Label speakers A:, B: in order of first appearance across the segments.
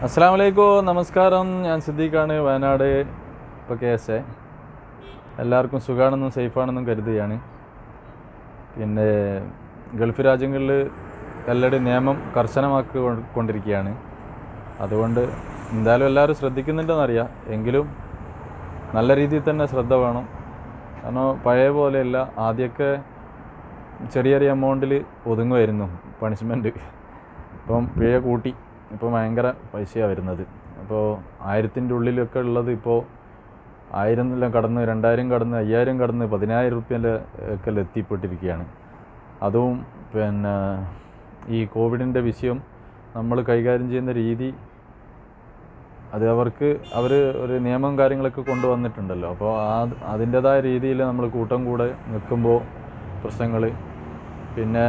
A: അസ്സലാമു അലൈക്കും, നമസ്കാരം. ഞാൻ സിദ്ദീഖാണ്, വയനാട്. ഇപ്പോൾ കേസ് എല്ലാവർക്കും സുഖമാണെന്നും സേഫാണെന്നും കരുതുകയാണ്. പിന്നെ ഗൾഫ് രാജ്യങ്ങളിൽ എല്ലാവരുടെയും നിയമം കർശനമാക്കി കൊണ്ടിരിക്കുകയാണ്. അതുകൊണ്ട് എന്തായാലും എല്ലാവരും ശ്രദ്ധിക്കുന്നുണ്ടെന്നറിയാം. എങ്കിലും നല്ല രീതിയിൽ തന്നെ ശ്രദ്ധ വേണം. കാരണം പഴയ പോലെയല്ല, ആദ്യമൊക്കെ ചെറിയ ചെറിയ എമൗണ്ടിൽ ഒതുങ്ങുമായിരുന്നു പണിഷ്മെൻറ്റ്. ഇപ്പം പിഴ കൂട്ടി, ഇപ്പോൾ ഭയങ്കര പൈസയാണ് വരുന്നത്. അപ്പോൾ 1000-ൻ്റെ ഉള്ളിലൊക്കെ ഉള്ളത് ഇപ്പോൾ 1000 കടന്ന് 2000 കടന്ന് 5000 കടന്ന് 10000 റുപ്യൻ്റെ ഒക്കെ എത്തിപ്പെട്ടിരിക്കുകയാണ്. അതും പിന്നെ ഈ കോവിഡിൻ്റെ വിഷയം നമ്മൾ കൈകാര്യം ചെയ്യുന്ന രീതി, അത് അവർ ഒരു നിയമം കാര്യങ്ങളൊക്കെ കൊണ്ടുവന്നിട്ടുണ്ടല്ലോ. അപ്പോൾ അതിൻ്റേതായ രീതിയിൽ നമ്മൾ കൂട്ടം കൂടെ നിൽക്കുമ്പോൾ പ്രശ്നങ്ങൾ. പിന്നെ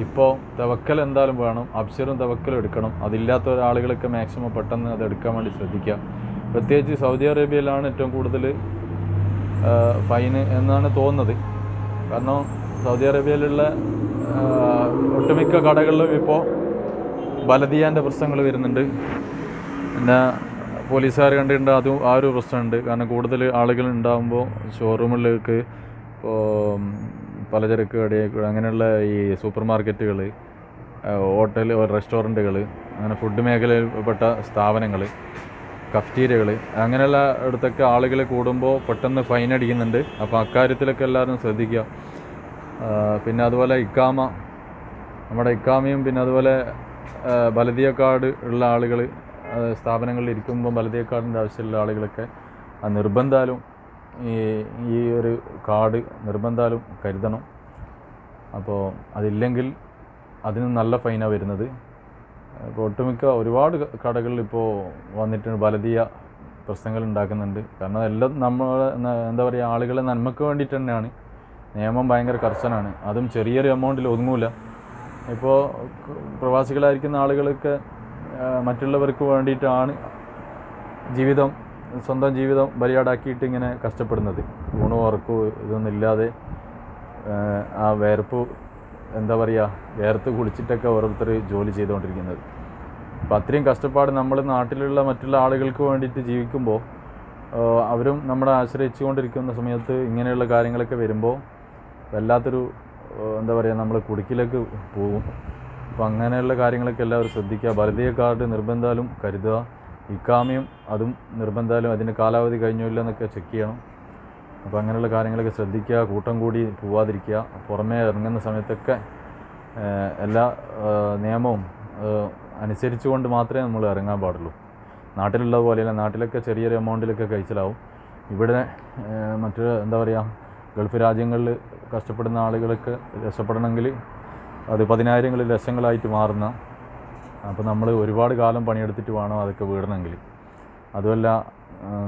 A: ഇപ്പോൾ തവക്കൽ എന്തായാലും വേണം, അബ്ശറും തവക്കലും എടുക്കണം. അതില്ലാത്ത ഒരാളുകളൊക്കെ മാക്സിമം പെട്ടെന്ന് അത് എടുക്കാൻ വേണ്ടി ശ്രദ്ധിക്കുക. പ്രത്യേകിച്ച് സൗദി അറേബ്യയിലാണ് ഏറ്റവും കൂടുതൽ ഫൈന് എന്നാണ് തോന്നുന്നത്. കാരണം സൗദി അറേബ്യയിലുള്ള ഒട്ടുമിക്ക കടകളിലും ഇപ്പോൾ ബലദിയാൻ്റെ പ്രശ്നങ്ങൾ വരുന്നുണ്ട്. പിന്നെ പോലീസുകാർ കണ്ടിട്ടുണ്ട്, അതും ആ ഒരു പ്രശ്നമുണ്ട്. കാരണം കൂടുതൽ ആളുകൾ ഉണ്ടാകുമ്പോൾ ഷോറൂമുകളിലേക്ക്, ഇപ്പോൾ പലചരക്ക് കട, അങ്ങനെയുള്ള ഈ സൂപ്പർ മാർക്കറ്റുകൾ, ഹോട്ടൽ, റെസ്റ്റോറൻറ്റുകൾ, അങ്ങനെ ഫുഡ് മേഖലയിൽപ്പെട്ട സ്ഥാപനങ്ങൾ, കഫ്റ്റീരിയകൾ, അങ്ങനെയുള്ള ഇടത്തൊക്കെ ആളുകൾ കൂടുമ്പോൾ പെട്ടെന്ന് ഫൈൻ അടിക്കുന്നുണ്ട്. അപ്പോൾ അക്കാര്യത്തിലൊക്കെ എല്ലാവരും ശ്രദ്ധിക്കുക. പിന്നെ അതുപോലെ നമ്മുടെ ഇക്കാമയും, പിന്നെ അതുപോലെ ബലദിയ കാർഡ് ഉള്ള ആളുകൾ സ്ഥാപനങ്ങളിൽ ഇരിക്കുമ്പോൾ ബലദിയ കാർഡിൻ്റെ ആവശ്യമുള്ള ആളുകളൊക്കെ നിർബന്ധമായും ഈ ഒരു കാർഡ് നിർബന്ധമായും കരുതണം. അപ്പോൾ അതില്ലെങ്കിൽ അതിന് നല്ല ഫൈനാണ് വരുന്നത്. ഇപ്പോൾ ഒട്ടുമിക്ക ഒരുപാട് കടകളിൽ ഇപ്പോൾ വന്നിട്ടുണ്ട്, ബലദിയ പ്രശ്നങ്ങൾ ഉണ്ടാക്കുന്നുണ്ട്. കാരണം എല്ലാം നമ്മൾ എന്താ പറയുക, ആളുകളെ നന്മയ്ക്ക് വേണ്ടിയിട്ട് തന്നെയാണ്. നിയമം ഭയങ്കര കർശനമാണ്. അതും ചെറിയൊരു എമൗണ്ടിൽ ഒതുങ്ങൂല. ഇപ്പോൾ പ്രവാസികളായിരിക്കുന്ന ആളുകളൊക്കെ മറ്റുള്ളവർക്ക് വേണ്ടിയിട്ടാണ് സ്വന്തം ജീവിതം ബലിയാടാക്കിയിട്ട് ഇങ്ങനെ കഷ്ടപ്പെടുന്നത്. ഊണും ഉറക്കവും ഇതൊന്നും ഇല്ലാതെ ആ വേർത്ത് കുളിച്ചിട്ടൊക്കെ ഓരോരുത്തർ ജോലി ചെയ്തുകൊണ്ടിരിക്കുന്നത്. അപ്പോൾ അത്രയും കഷ്ടപ്പാട് നമ്മൾ നാട്ടിലുള്ള മറ്റുള്ള ആളുകൾക്ക് വേണ്ടിയിട്ട് ജീവിക്കുമ്പോൾ അവരും നമ്മളെ ആശ്രയിച്ചു കൊണ്ടിരിക്കുന്ന സമയത്ത് ഇങ്ങനെയുള്ള കാര്യങ്ങളൊക്കെ വരുമ്പോൾ വല്ലാത്തൊരു നമ്മൾ കുടുക്കിലേക്ക് പോകും. അപ്പോൾ അങ്ങനെയുള്ള കാര്യങ്ങളൊക്കെ എല്ലാവരും ശ്രദ്ധിക്കുക. ബലദിയ കാർഡ് നിർബന്ധമായും കരുതുക. ഇക്കാമയും അതും നിർബന്ധമായും അതിൻ്റെ കാലാവധി കഴിഞ്ഞോ ഇല്ല എന്നൊക്കെ ചെക്ക് ചെയ്യണം. അപ്പോൾ അങ്ങനെയുള്ള കാര്യങ്ങളൊക്കെ ശ്രദ്ധിക്കുക. കൂട്ടം കൂടി പോവാതിരിക്കുക. പുറമേ ഇറങ്ങുന്ന സമയത്തൊക്കെ എല്ലാ നിയമവും അനുസരിച്ചുകൊണ്ട് മാത്രമേ നമ്മൾ ഇറങ്ങാൻ പാടുള്ളൂ. നാട്ടിലുള്ള പോലെയല്ല. നാട്ടിലൊക്കെ ചെറിയൊരു എമൗണ്ടിലൊക്കെ കഴിച്ചിലാവും. ഇവിടെ ഗൾഫ് രാജ്യങ്ങളിൽ കഷ്ടപ്പെടുന്ന ആളുകളൊക്കെ രക്ഷപ്പെടണമെങ്കിൽ അത് 10,000 ലക്ഷങ്ങളായിട്ട് മാറുന്ന. അപ്പോൾ നമ്മൾ ഒരുപാട് കാലം പണിയെടുത്തിട്ട് വേണം അതൊക്കെ വീടണമെങ്കിൽ. അതുമല്ല,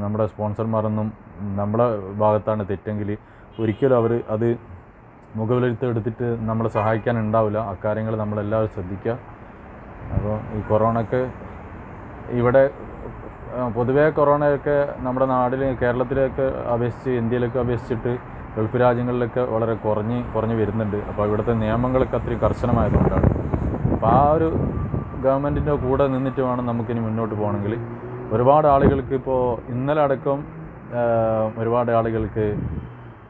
A: നമ്മുടെ സ്പോൺസർമാരൊന്നും നമ്മുടെ ഭാഗത്താണ് തെറ്റെങ്കിൽ ഒരിക്കലും അവർ അത് മുഖവിലെടുത്ത് നമ്മളെ സഹായിക്കാൻ ഉണ്ടാവില്ല. അക്കാര്യങ്ങൾ നമ്മളെല്ലാവരും ശ്രദ്ധിക്കുക. അപ്പോൾ ഈ കൊറോണയ്ക്ക് ഇവിടെ പൊതുവേ കൊറോണയൊക്കെ നമ്മുടെ നാട്ടിൽ, കേരളത്തിലേക്ക് അപേക്ഷിച്ച്, ഇന്ത്യയിലൊക്കെ അപേക്ഷിച്ചിട്ട് ഗൾഫ് രാജ്യങ്ങളിലൊക്കെ വളരെ കുറഞ്ഞ് വരുന്നുണ്ട്. അപ്പോൾ ഇവിടുത്തെ നിയമങ്ങളൊക്കെ അത്രയും കർശനമായതുകൊണ്ടാണ്. അപ്പോൾ ആ ഒരു ഗവൺമെൻറ്റിൻ്റെ കൂടെ നിന്നിട്ട് വേണം നമുക്കിനി മുന്നോട്ട് പോകണമെങ്കിൽ. ഒരുപാട് ആളുകൾക്ക് ഇപ്പോൾ ഇന്നലെ അടക്കം ഒരുപാട് ആളുകൾക്ക്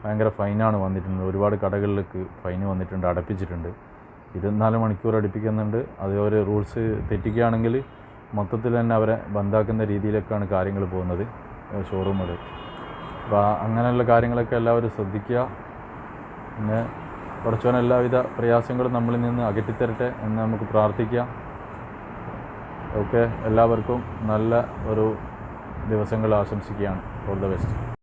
A: ഭയങ്കര ഫൈനാണ് വന്നിട്ടുണ്ട്. ഒരുപാട് കടകളിലേക്ക് ഫൈന് വന്നിട്ടുണ്ട്, അടപ്പിച്ചിട്ടുണ്ട്. 24 മണിക്കൂർ അടുപ്പിക്കുന്നുണ്ട്. അത് ഒരു റൂൾസ് തെറ്റിക്കുകയാണെങ്കിൽ മൊത്തത്തിൽ തന്നെ അവരെ ബന്ധാക്കുന്ന രീതിയിലേക്കാണ് കാര്യങ്ങൾ പോകുന്നത് ഷോറൂമുകൾ. അപ്പോൾ അങ്ങനെയുള്ള കാര്യങ്ങളൊക്കെ എല്ലാവരും ശ്രദ്ധിക്കുക. പിന്നെ കുറച്ചോനെ എല്ലാവിധ പ്രയാസങ്ങളും നമ്മളിൽ നിന്ന് അകറ്റിത്തരട്ടെ എന്ന് നമുക്ക് പ്രാർത്ഥിക്കാം. ഓക്കെ, എല്ലാവർക്കും നല്ല ഒരു ദിവസങ്ങൾ ആശംസിക്കുകയാണ്. All the best.